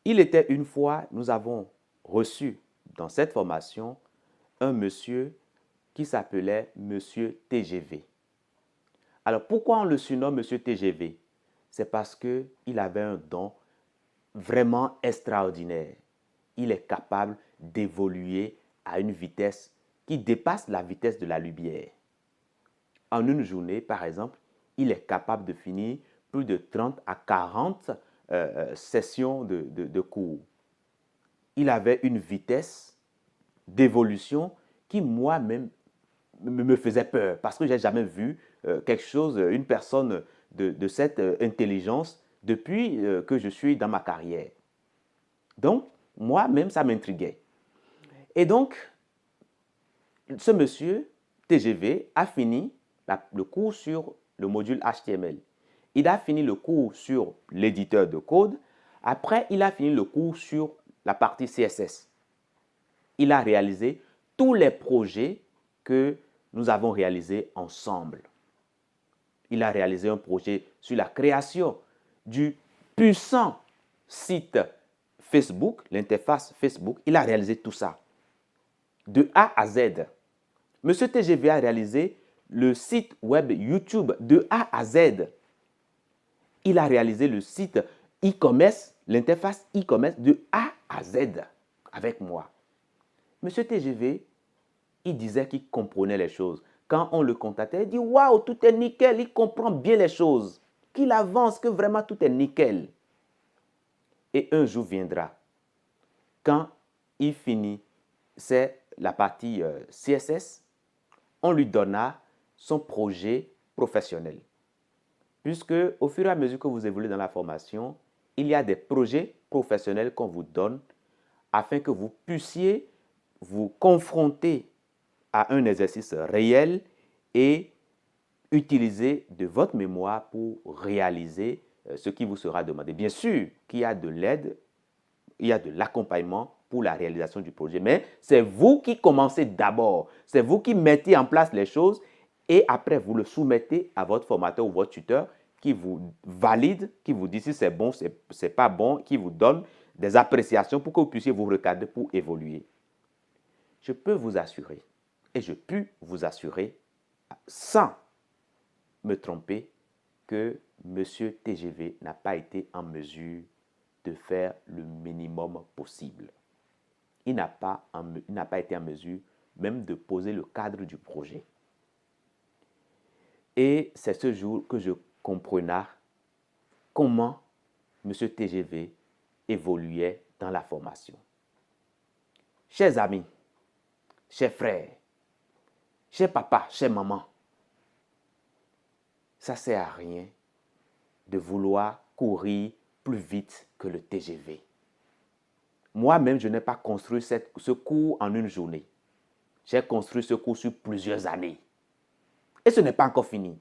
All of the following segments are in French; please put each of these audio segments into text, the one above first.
Il était une fois, nous avons reçu dans cette formation un monsieur qui s'appelait Monsieur TGV. Alors, pourquoi on le surnomme Monsieur TGV? C'est parce qu'il avait un don vraiment extraordinaire. Il est capable d'évoluer à une vitesse qui dépasse la vitesse de la lumière. En une journée, par exemple, il est capable de finir plus de 30 à 40 sessions de cours. Il avait une vitesse d'évolution qui moi-même me faisait peur parce que je n'ai jamais vu quelque chose, une personne de cette intelligence depuis que je suis dans ma carrière. Donc, moi-même, ça m'intriguait. Et donc, ce monsieur, TGV, a fini le cours sur le module HTML. Il a fini le cours sur l'éditeur de code. Après, il a fini le cours sur la partie CSS. Il a réalisé tous les projets que nous avons réalisés ensemble. Il a réalisé un projet sur la création du puissant site Facebook, l'interface Facebook. Il a réalisé tout ça, de A à Z. Monsieur TGV a réalisé le site web YouTube de A à Z. Il a réalisé le site e-commerce, l'interface e-commerce de A à Z avec moi. Monsieur TGV, il disait qu'il comprenait les choses. Quand on le contactait, il dit « Waouh, tout est nickel, il comprend bien les choses. Qu'il avance, que vraiment tout est nickel. » Et un jour viendra, quand il finit, c'est la partie CSS, on lui donna son projet professionnel. Puisque au fur et à mesure que vous évoluez dans la formation, il y a des projets professionnels qu'on vous donne afin que vous puissiez vous confronter à un exercice réel et utiliser de votre mémoire pour réaliser ce qui vous sera demandé. Bien sûr qu'il y a de l'aide, il y a de l'accompagnement pour la réalisation du projet, mais c'est vous qui commencez d'abord. C'est vous qui mettez en place les choses et après vous le soumettez à votre formateur ou votre tuteur qui vous valide, qui vous dit si c'est bon, c'est pas bon, qui vous donne des appréciations pour que vous puissiez vous recadrer pour évoluer. Je peux vous assurer, et je puis vous assurer, sans me tromper, que M. TGV n'a pas été en mesure de faire le minimum possible. Il n'a pas été en mesure même de poser le cadre du projet. Et c'est ce jour que je comprenais comment M. TGV évoluait dans la formation. Chers amis, chers frères, chers papas, chers mamans, ça ne sert à rien de vouloir courir plus vite que le TGV. Moi-même, je n'ai pas construit ce cours en une journée. J'ai construit ce cours sur plusieurs années. Et ce n'est pas encore fini.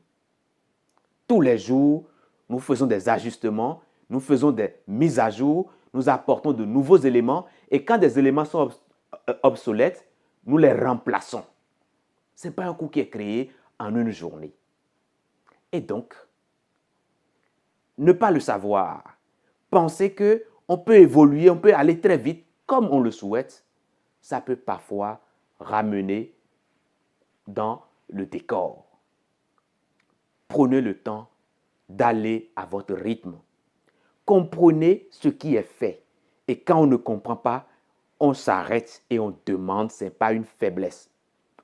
Tous les jours, nous faisons des ajustements, nous faisons des mises à jour, nous apportons de nouveaux éléments et quand des éléments sont obsolètes, nous les remplaçons. Ce n'est pas un cours qui est créé en une journée. Et donc, ne pas le savoir, penser qu'on peut évoluer, on peut aller très vite comme on le souhaite, ça peut parfois ramener dans le décor. Prenez le temps d'aller à votre rythme. Comprenez ce qui est fait. Et quand on ne comprend pas, on s'arrête et on demande, ce n'est pas une faiblesse.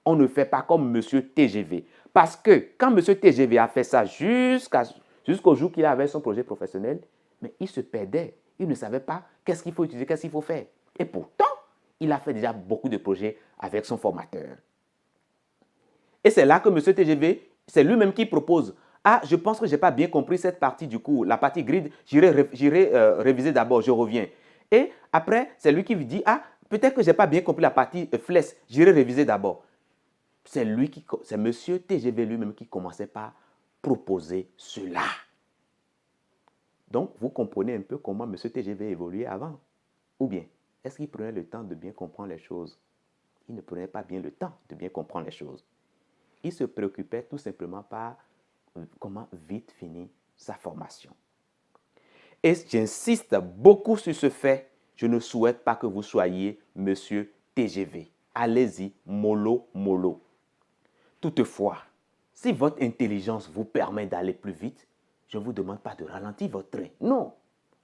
On ne fait pas comme M. TGV. Parce que quand M. TGV a fait ça jusqu'au jour qu'il avait son projet professionnel, mais il se perdait. Il ne savait pas qu'est-ce qu'il faut utiliser, qu'est-ce qu'il faut faire. Et pourtant, il a fait déjà beaucoup de projets avec son formateur. Et c'est là que M. TGV, c'est lui-même qui propose. Ah, je pense que je n'ai pas bien compris cette partie du cours. La partie grid, j'irai réviser d'abord, je reviens. Et après, c'est lui qui lui dit, ah, peut-être que je n'ai pas bien compris la partie flèche, j'irai réviser d'abord. C'est M. TGV lui-même qui commençait par proposer cela. Donc, vous comprenez un peu comment M. TGV évoluait avant. Ou bien, est-ce qu'il prenait le temps de bien comprendre les choses? Il ne prenait pas bien le temps de bien comprendre les choses. Il se préoccupait tout simplement par comment vite finir sa formation. Et j'insiste beaucoup sur ce fait je ne souhaite pas que vous soyez monsieur TGV. Allez-y, mollo, mollo. Toutefois, si votre intelligence vous permet d'aller plus vite, je ne vous demande pas de ralentir votre train. Non,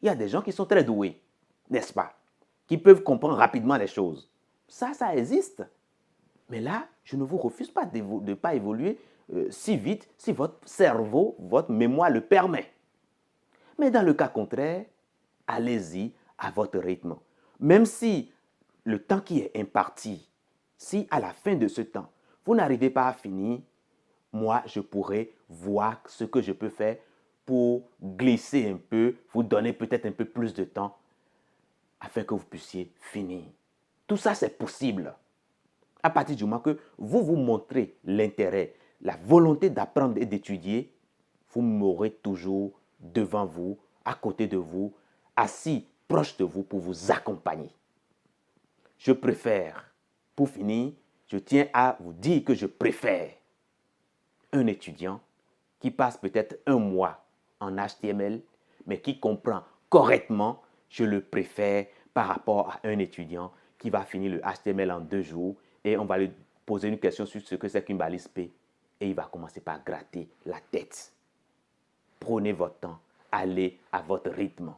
il y a des gens qui sont très doués, n'est-ce pas? Qui peuvent comprendre rapidement les choses. Ça existe. Mais là, je ne vous refuse pas de ne pas évoluer si vite si votre cerveau, votre mémoire le permet. Mais dans le cas contraire, allez-y à votre rythme. Même si le temps qui est imparti, si à la fin de ce temps, vous n'arrivez pas à finir, moi, je pourrais voir ce que je peux faire pour glisser un peu, vous donner peut-être un peu plus de temps afin que vous puissiez finir. Tout ça, c'est possible. À partir du moment que vous vous montrez l'intérêt, la volonté d'apprendre et d'étudier, vous m'aurez toujours devant vous, à côté de vous, assis proche de vous pour vous accompagner. Je préfère, pour finir, je tiens à vous dire que je préfère un étudiant qui passe peut-être un mois en HTML, mais qui comprend correctement, je le préfère par rapport à un étudiant qui va finir le HTML en 2 jours et on va lui poser une question sur ce que c'est qu'une balise P et il va commencer par gratter la tête. Prenez votre temps, allez à votre rythme.